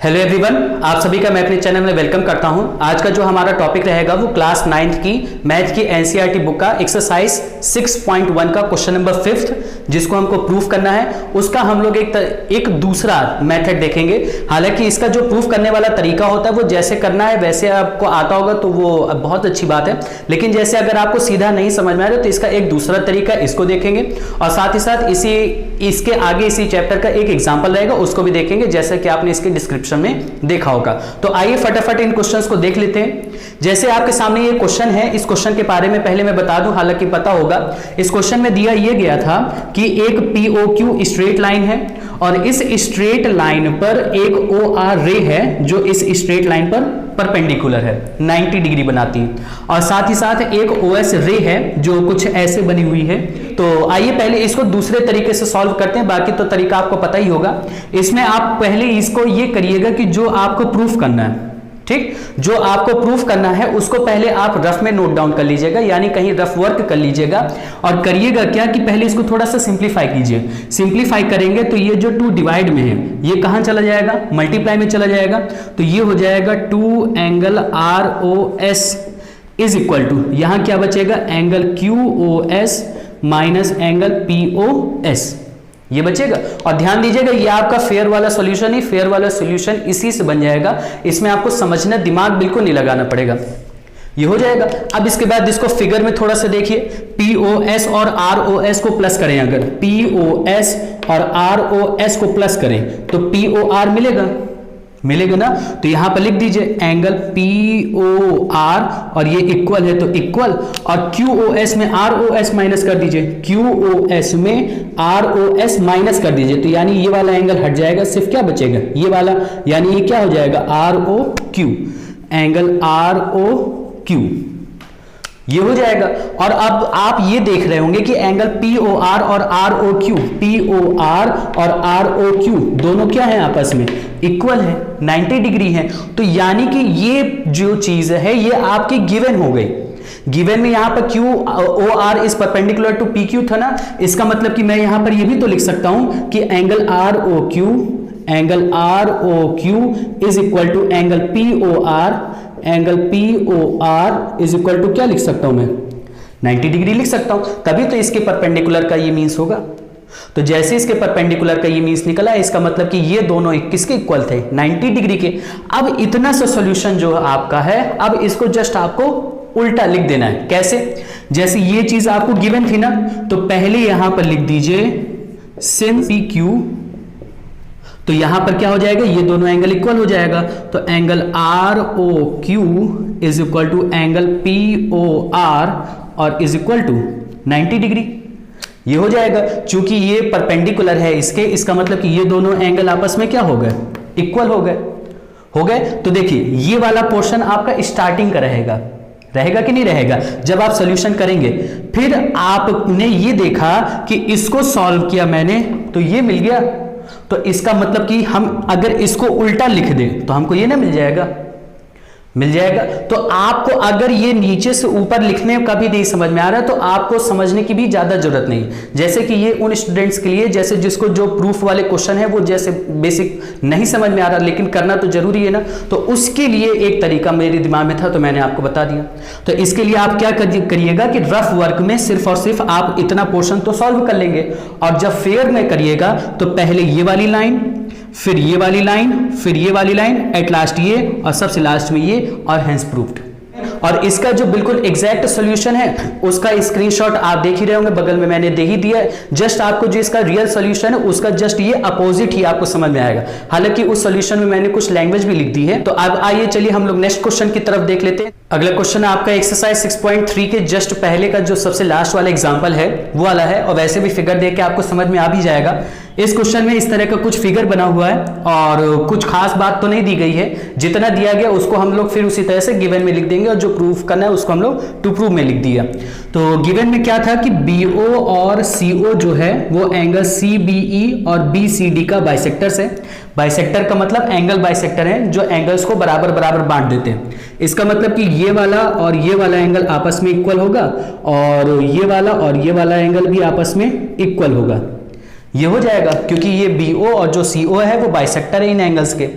Hello everyone, आप सभी का मैं अपने चैनल में वेलकम करता हूं। आज का जो हमारा टॉपिक रहेगा वो क्लास 9th की मैथ की एनसीईआरटी बुक का एक्सरसाइज 6.1 का क्वेश्चन नंबर 5th, जिसको हमको प्रूफ करना है। उसका हम लोग एक दूसरा मेथड देखेंगे। हालांकि इसका जो प्रूफ करने वाला तरीका होता है वो जैसे करना है वैसे आपको आता होगा तो वो बहुत अच्छी बात है, लेकिन जैसे अगर आपको सीधा नहीं समझ में आ रहा तो इसका एक दूसरा तरीका, इसको देखेंगे और साथ ही साथ इसके आगे इसी चैप्टर का एक एग्जाम्पल रहेगा, उसको भी देखेंगे जैसे कि आपने इसके डिस्क्रिप्शन में देखा होगा। तो आइए फटाफट इन क्वेश्चंस को देख लेते हैं। जैसे आपके सामने ये क्वेश्चन है, इस क्वेश्चन के बारे में पहले मैं बता दूं, हालांकि पता होगा। इस क्वेश्चन में दिया ये गया था कि एक POQ स्ट्रेट लाइन है और इस स्ट्रेट लाइन पर एक OR रे है जो इस स्ट्रेट लाइन पर परपेंडिकुलर है, 90 डिग्री बनाती है, और साथ ही साथ एक OS रे है जो कुछ ऐसे बनी हुई है। तो आइए पहले इसको दूसरे तरीके से सॉल्व करते हैं, बाकी तो तरीका आपको पता ही होगा। इसमें आप पहले इसको ये करिएगा कि जो आपको प्रूफ करना है, ठीक, जो आपको प्रूफ करना है उसको पहले आप रफ में नोट डाउन कर लीजिएगा, यानी कहीं रफ वर्क कर लीजिएगा और करिएगा क्या कि पहले इसको थोड़ा सा सिंप्लीफाई कीजिए। सिंप्लीफाई करेंगे तो ये जो 2 डिवाइड में है ये कहां चला जाएगा, मल्टीप्लाई में चला जाएगा। तो ये हो जाएगा 2 angle ROS is equal to, यहां क्या बचेगा, angle QOS minus angle POS, ये बचेगा। और ध्यान दीजिएगा ये आपका फेयर वाला सॉल्यूशन ही, फेयर वाला सॉल्यूशन इसी से बन जाएगा। इसमें आपको समझना, दिमाग बिल्कुल नहीं लगाना पड़ेगा, ये हो जाएगा। अब इसके बाद इसको फिगर में थोड़ा सा देखिए, POS और ROS को प्लस करें, अगर POS और ROS को प्लस करें तो POR मिलेगा ना। तो यहां पर लिख दीजिए एंगल POR और ये इक्वल है तो इक्वल, और QOS में ROS माइनस कर दीजिए, QOS में ROS माइनस कर दीजिए, तो यानी ये वाला एंगल हट जाएगा, सिर्फ क्या बचेगा, ये वाला, यानी ये क्या हो जाएगा, ROQ, एंगल ROQ, ये हो जाएगा। और अब आप ये देख रहे होंगे कि एंगल POR और ROQ दोनों क्या है, आपस में इक्वल है, 90 डिग्री है। तो यानी कि ये जो चीज है ये आपकी गिवन हो गई। गिवन में यहां पर QOR is perpendicular to PQ था ना, इसका मतलब कि मैं यहां पर ये भी तो लिख सकता हूं कि angle ROQ is equal to angle POR is equal to क्या लिख सकता हूं मैं, 90 डिग्री लिख सकता हूं, तभी तो इसके परपेंडिकुलर का ये मीन्स होगा। तो जैसे इसके परपेंडिकुलर का ये मीन्स निकला, इसका मतलब कि ये दोनों किसके इक्वल थे, 90 डिग्री के। अब इतना सा सॉल्यूशन जो आपका है, अब इसको जस्ट आपको उल्टा लिख देना है। कैसे, जैसे ये चीज आपको गिवन थी ना, तो पहले यहां पर लिख दीजिए sin PQ, तो यहां पर क्या हो जाएगा, ये दोनों एंगल इक्वल हो जाएगा, तो angle ROQ is equal to angle POR और इज इक्वल टू 90 डिग्री, ये हो जाएगा। चूंकि ये परपेंडिकुलर है इसके, इसका मतलब कि ये दोनों एंगल आपस में क्या हो गए, इक्वल हो गए। तो देखिए ये वाला पोर्शन आपका स्टार्टिंग का रहेगा कि नहीं रहेगा, जब आप सॉल्यूशन करेंगे। फिर आपने ये देखा कि इसको सॉल्व किया मैंने तो ये मिल गया, तो इसका मतलब कि हम अगर इसको उल्टा लिख दें तो हमको ये ना मिल जाएगा। तो आपको अगर ये नीचे से ऊपर लिखने का भी नहीं समझ में आ रहा है तो आपको समझने की भी ज्यादा जरूरत नहीं। जैसे कि ये उन स्टूडेंट्स के लिए जैसे जिसको जो प्रूफ वाले क्वेश्चन है वो जैसे बेसिक नहीं समझ में आ रहा लेकिन करना तो जरूरी है ना, तो उसके लिए एक तरीका मेरे दिमाग में था तो मैंने आपको बता दिया। तो इसके लिए आप क्या करिएगा कि रफ वर्क में सिर्फ और सिर्फ आप इतना पोर्शन तो सॉल्व कर लेंगे, और जब फेयर में करिएगा तो पहले ये वाली लाइन, फिर ये वाली लाइन, फिर ये वाली लाइन, एट लास्ट ये, और सबसे लास्ट में ये, और हेंस प्रूव्ड। और इसका जो बिल्कुल एग्जैक्ट सॉल्यूशन है उसका स्क्रीनशॉट आप देख ही रहे होंगे, बगल में मैंने दे ही दिया है। जस्ट आपको जो इसका रियल सॉल्यूशन है उसका जस्ट ये अपोजिट ही आपको समझ में आएगा। हालांकि उस सॉल्यूशन में मैंने कुछ लैंग्वेज भी लिख दी है। तो अब आइए चलिए हम लोग नेक्स्ट क्वेश्चन की तरफ देख लेते हैं। अगला क्वेश्चन आपका एक्सरसाइज 6.3 के जस्ट पहले का जो सबसे लास्ट वाला एग्जाम्पल है वो वाला है, और वैसे भी फिगर देख के आपको समझ में आ भी जाएगा। इस क्वेश्चन में इस तरह का कुछ फिगर बना हुआ है और कुछ खास बात तो नहीं दी गई है, जितना दिया गया उसको हम लोग फिर उसी तरह से गिवन में लिख देंगे, और जो प्रूफ करना है उसको हम लोग टू प्रूव में लिख दिया। तो गिवन में क्या था कि BO और CO जो है वो एंगल CBE और BCD का बाइसेक्टर्स है। बाइसेक्टर का मतलब एंगल बाइसेक्टर है जो एंगल्स को बराबर बराबर बांट देते हैं। इसका मतलब कि ये वाला और ये वाला एंगल आपस में इक्वल होगा, और ये वाला एंगल भी आपस में इक्वल होगा। ये हो जाएगा, क्योंकि ये BO और जो CO है वो बाइसेक्टर है इन एंगल्स के।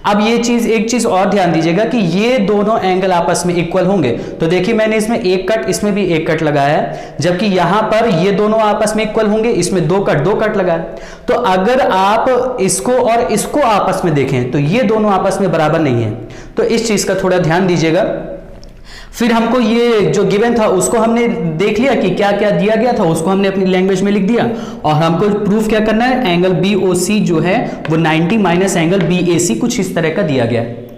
अब ये चीज, एक चीज और ध्यान दीजिएगा कि ये दोनों एंगल आपस में इक्वल होंगे। तो देखिए मैंने इसमें एक कट, इसमें भी एक कट लगाया है, जबकि यहां पर ये दोनों आपस में इक्वल होंगे, इसमें दो कट लगाया। तो अगर आप इसको और इसको आपस में देखें तो ये दोनों आपस में बराबर नहीं है, तो इस चीज का थोड़ा ध्यान दीजिएगा। फिर हमको ये जो गिवन था उसको हमने देख लिया कि क्या क्या दिया गया था, उसको हमने अपनी लैंग्वेज में लिख दिया, और हमको प्रूफ क्या करना है, एंगल BOC जो है वो 90 माइनस एंगल BAC कुछ इस तरह का दिया गया है।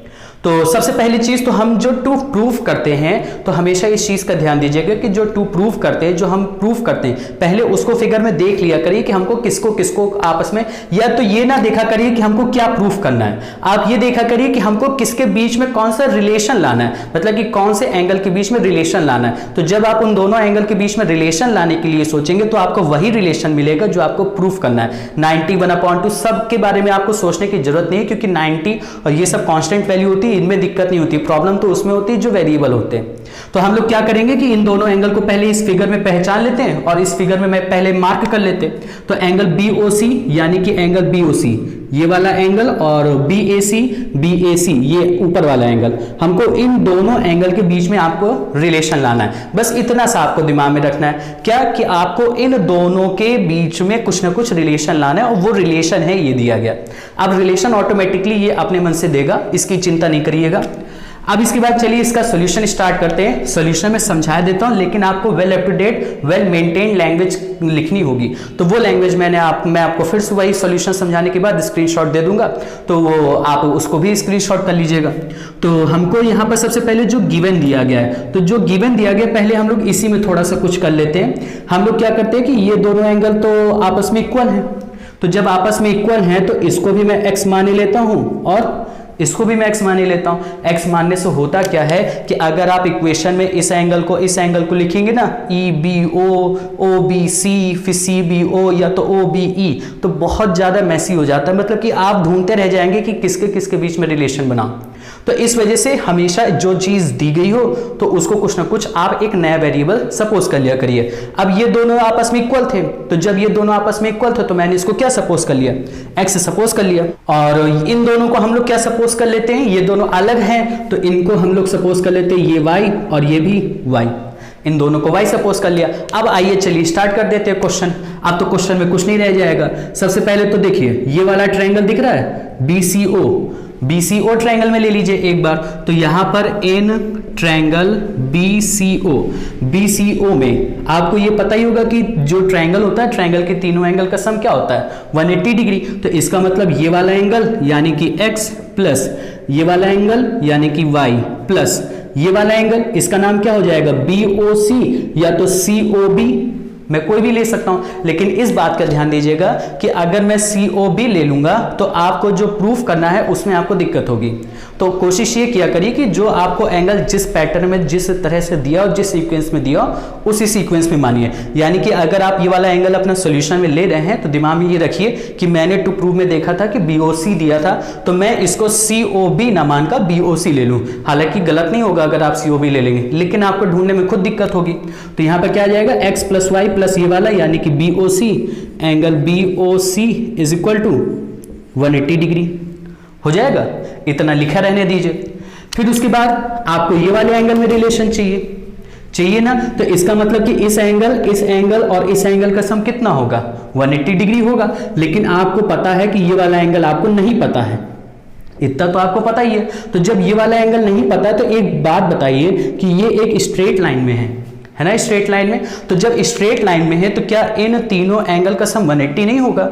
तो सबसे पहली चीज, तो हम जो टू प्रूफ करते हैं तो हमेशा इस चीज का ध्यान दीजिएगा कि जो टू प्रूफ करते हैं, जो हम प्रूफ करते हैं, पहले उसको फिगर में देख लिया करिए कि हमको किसको किसको आपस में, या तो ये ना देखा करिए कि हमको क्या प्रूफ करना है, आप ये देखा करिए कि हमको किसके बीच में कौन सा रिलेशन लाना है, मतलब कि कौन से एंगल के बीच में रिलेशन लाना है। तो जब आप उन दोनों एंगल के बीच में रिलेशन लाने के लिए सोचेंगे तो आपको वही रिलेशन मिलेगा जो आपको प्रूफ करना है। 90 1/2 सब के बारे में आपको सोचने की जरूरत नहीं है, क्योंकि 90 और ये सब कांस्टेंट वैल्यू होती है, इनमें दिक्कत नहीं होती। प्रॉब्लम तो उसमें होती है जो वेरिएबल होते हैं। तो हम लोग क्या करेंगे कि इन दोनों एंगल को पहले इस फिगर में पहचान लेते हैं और इस फिगर में मैं पहले मार्क कर लेते हैं। तो एंगल BOC यानी कि एंगल BOC ये वाला एंगल, और BAC ये ऊपर वाला एंगल, हमको इन दोनों एंगल के बीच में आपको रिलेशन लाना है। बस इतना सा आपको दिमाग में रखना है, क्या कि आपको इन दोनों के बीच में कुछ ना कुछ रिलेशन लाना है, और वो रिलेशन है ये दिया गया। अब रिलेशन ऑटोमेटिकली ये अपने मन से देगा, इसकी चिंता नहीं करिएगा। अब इसके बाद चलिए इसका सॉल्यूशन स्टार्ट करते हैं। सॉल्यूशन में समझा देता हूं, लेकिन आपको well up to date, well maintained language लिखनी होगी। तो वो लैंग्वेज मैं आपको फिर से वही सॉल्यूशन समझाने के बाद स्क्रीनशॉट दे दूंगा, तो वो आप उसको भी स्क्रीनशॉट कर लीजिएगा। तो हमको यहाँ पर सबसे पहले जो गिवन दिया गया है, तो जो गिवन दिया गया पहले हम लोग इसी में थोड़ा सा कुछ कर लेते हैं। हम लोग क्या करते हैं कि ये दोनों एंगल तो आपस में इक्वल है, तो जब आपस में इक्वल है तो इसको भी मैं x मान लेता हूं और इसको भी मैं x मान लेता हूं। x मानने से होता क्या है कि अगर आप इक्वेशन में इस एंगल को लिखेंगे ना, EBO, OBC, फिर CBO या तो OBE, तो बहुत ज्यादा मैसी हो जाता है, मतलब कि आप ढूंढते रह जाएंगे कि किसके किसके बीच में रिलेशन बनाओ। तो इस वजह से हमेशा जो चीज दी गई हो तो उसको कुछ ना कुछ आप एक नया वेरिएबल सपोज कर लिया करिए। अब ये दोनों आपस में इक्वल थे, तो जब ये दोनों आपस में इक्वल थे तो मैंने इसको क्या सपोज कर लिया, x सपोज कर लिया। और इन दोनों को हम लोग क्या सपोज कर लेते हैं, ये दोनों अलग हैं तो इनको हम लोग सपोज कर लेते हैं ये y और ये भी y, इन दोनों को y सपोज कर लिया। अब आइए चलिए स्टार्ट कर देते हैं क्वेश्चन। अब तो क्वेश्चन में कुछ नहीं रह जाएगा। सबसे पहले तो देखिए ये वाला ट्रायंगल दिख रहा है BCO ट्रायंगल में ले लीजिए एक बार। तो यहां पर इन ट्रायंगल BCO में आपको ये पता ही होगा कि जो ट्रायंगल होता है, ट्रायंगल के तीनों एंगल का सम क्या होता है 180 डिग्री। तो इसका मतलब ये वाला एंगल यानी कि x प्लस ये वाला एंगल यानी कि y प्लस ये वाला एंगल, इसका नाम क्या हो जाएगा BOC या तो COB, मैं कोई भी ले सकता हूं। लेकिन इस बात का ध्यान दीजिएगा कि अगर मैं COB ले लूंगा तो आपको जो प्रूफ करना है उसमें आपको दिक्कत होगी। तो कोशिश ये किया करिए कि जो आपको एंगल जिस पैटर्न में, जिस तरह से दिया और जिस सीक्वेंस में दिया उसी सीक्वेंस में मानिए। यानी कि अगर आप ये वाला एंगल अपना सॉल्यूशन में ले रहे हैं तो दिमाग में ये रखिए कि मैंने टू प्रूव में देखा था कि BOC दिया था, तो मैं इसको COB ना मानकर BOC ले लूं। हालांकि गलत नहीं होगा अगर आप COB ले लेंगे, लेकिन आपको ढूंढने में खुद दिक्कत होगी। तो यहां पर क्या आ जाएगा x प्लस y प्लस ये वाला यानी कि BOC, angle BOC is equal to 180 degree हो जाएगा। इतना लिखा रहने दीजिए। फिर उसके बाद आपको ये वाले एंगल में रिलेशन चाहिए ना, तो इसका मतलब कि इस एंगल और इस एंगल का सम कितना होगा 180 डिग्री होगा। लेकिन आपको पता है कि ये वाला एंगल आपको नहीं पता है, इतना तो आपको पता ही है। तो जब ये वाला एंगल नहीं पता है तो एक बात बताइए कि ये एक स्ट्रेट लाइन में है ना, स्ट्रेट लाइन में। तो जब स्ट्रेट लाइन में है तो क्या इन तीनों एंगल का सम 180 नहीं होगा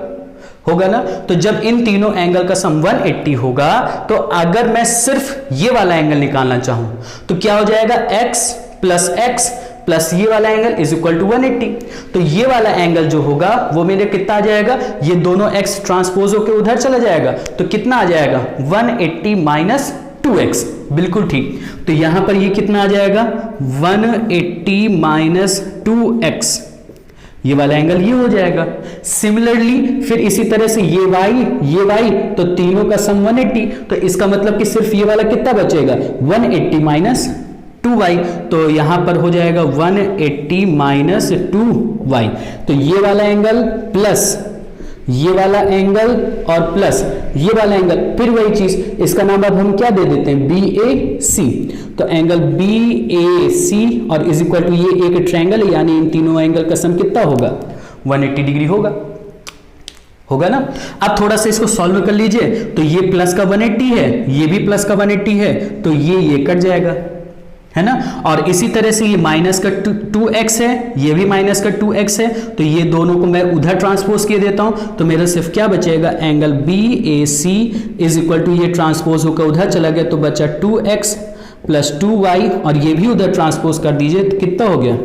ना। तो जब इन तीनों एंगल का सम 180 होगा तो अगर मैं सिर्फ ये वाला एंगल निकालना चाहूं तो क्या हो जाएगा x प्लस ये वाला एंगल इज इक्वल टू 180। तो ये वाला एंगल जो होगा वो मेरे कितना आ जाएगा, ये दोनों x ट्रांसपोज होकर उधर चला जाएगा तो कितना आ जाएगा 180 माइनस 2x, बिल्कुल ठीक। तो यहां पर ये कितना आ जाएगा 180 माइनस 2x, ये वाला एंगल ये हो जाएगा। सिमिलरली फिर इसी तरह से ये y तो तीनों का सम 180, तो इसका मतलब कि सिर्फ ये वाला कितना बचेगा 180 माइनस 2y, तो यहां पर हो जाएगा 180 माइनस 2y। तो ये वाला एंगल प्लस ये वाला एंगल और प्लस ये वाला एंगल, फिर वही चीज, इसका नाम अब हम क्या दे देते हैं, BAC। तो एंगल BAC और इज इक्वल टू ये एक ट्रायंगल है, यानी इन तीनों एंगल का सम कितना होगा, 180 डिग्री होगा ना। अब थोड़ा सा इसको सॉल्व कर लीजिए, तो ये प्लस का 180 है, ये भी प्लस का 180 है, तो ये कट जाएगा, है ना। और इसी तरह से ये माइनस का 2x है, ये भी माइनस का 2x है, तो ये दोनों को मैं उधर ट्रांसपोज किए देता हूं, तो मेरा सिर्फ क्या बचेगा, angle BAC is equal to ये ट्रांसपोज होकर उधर चला गया, तो बचा 2x प्लस 2y, और ये भी उधर ट्रांसपोज कर दीजिए, तो कितना हो गया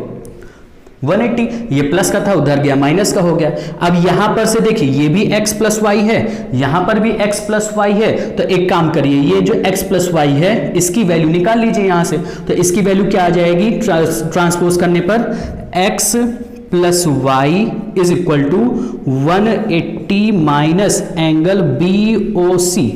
180। ये प्लस का था उधर गया माइनस का हो गया। अब यहां पर से देखिए ये भी x प्लस वाई है, यहां पर भी x प्लस वाई है, तो एक काम करिए, ये जो x प्लस वाई है इसकी वैल्यू निकाल लीजिए यहां से, तो इसकी वैल्यू क्या आ जाएगी, ट्रांसपोज करने पर x plus Y is equal to 180 minus angle BOC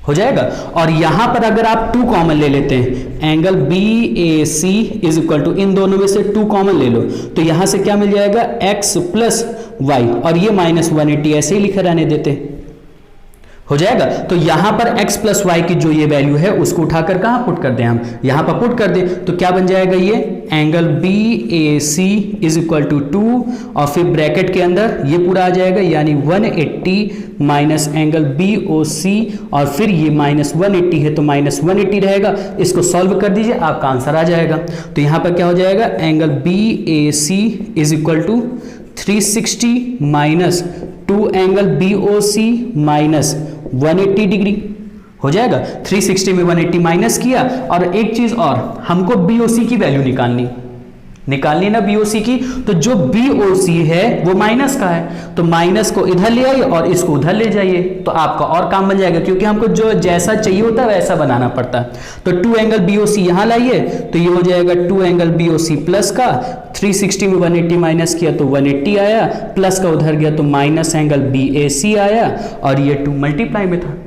हो जाएगा। और यहां पर अगर आप 2 कॉमन ले लेते हैं, angle BAC is equal to इन दोनों में से 2 कॉमन ले लो, तो यहां से क्या मिल जाएगा, x प्लस वाई, और ये माइनस 180 ऐसे ही लिखा रहने देते हो जाएगा। तो यहां पर x प्लस वाई की जो ये वैल्यू है उसको उठाकर कहां पुट कर दें, हम यहां पर पुट कर दें, तो क्या बन जाएगा, ये angle BAC is equal to 2 और फिर ब्रैकेट के अंदर ये पूरा आ जाएगा, यानी 180 माइनस एंगल BOC, और फिर ये माइनस 180 है तो माइनस 180 रहेगा, इसको सॉल्व कर दीजिए आपका आंसर आ जाएगा। तो यहां पर क्या हो जाएगा, angle BAC is equal to 360 minus 2 angle BOC minus 180 degree हो जाएगा। 360 में 180 माइनस किया, और एक चीज और, हमको BOC की वैल्यू निकालनी ना BOC की, तो जो BOC है वो माइनस का है, तो माइनस को इधर ले आइए और इसको उधर ले जाइए, तो आपका और काम बन जाएगा, क्योंकि हमको जो जैसा चाहिए होता है वैसा बनाना पड़ता है। तो 2 एंगल BOC यहां लाइए, तो ये हो जाएगा 2 एंगल BOC प्लस का, 360 में 180 माइनस किया तो 180 आया, प्लस का उधर गया तो माइनस एंगल BAC आया, और ये 2 मल्टीप्लाई में था,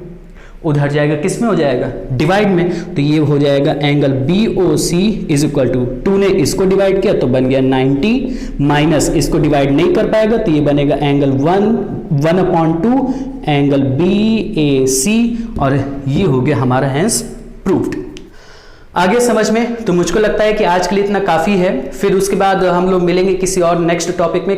उधर जाएगा किस में हो जाएगा, डिवाइड में, तो ये हो जाएगा angle BOC is equal to 2 ने इसको डिवाइड किया तो बन गया 90, माइनस इसको डिवाइड नहीं कर पाएगा तो ये बनेगा एंगल 1/2 एंगल BAC, और ये हो गया हमारा हैंस प्रूव्ड। आगे समझ में, तो मुझको लगता है कि आज के लिए इतना काफ़ी है, फिर उसके बाद हम लोग मिलेंगे किसी और नेक्स्ट टॉपिक में,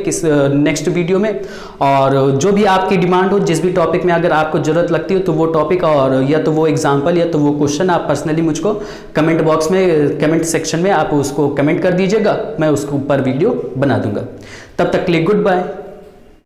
नेक्स्ट वीडियो में, और जो भी आपकी डिमांड हो, जिस भी टॉपिक में अगर आपको ज़रूरत लगती हो, तो वो टॉपिक और या तो वो एग्जांपल या तो वो क्वेश्चन आप पर्सनली मुझको कमेंट बॉक्स में, कमेंट सेक्शन में आप उसको कमेंट कर दीजिएगा, मैं उसके ऊपर वीडियो बना दूंगा। तब तक के लिए गुड बाय।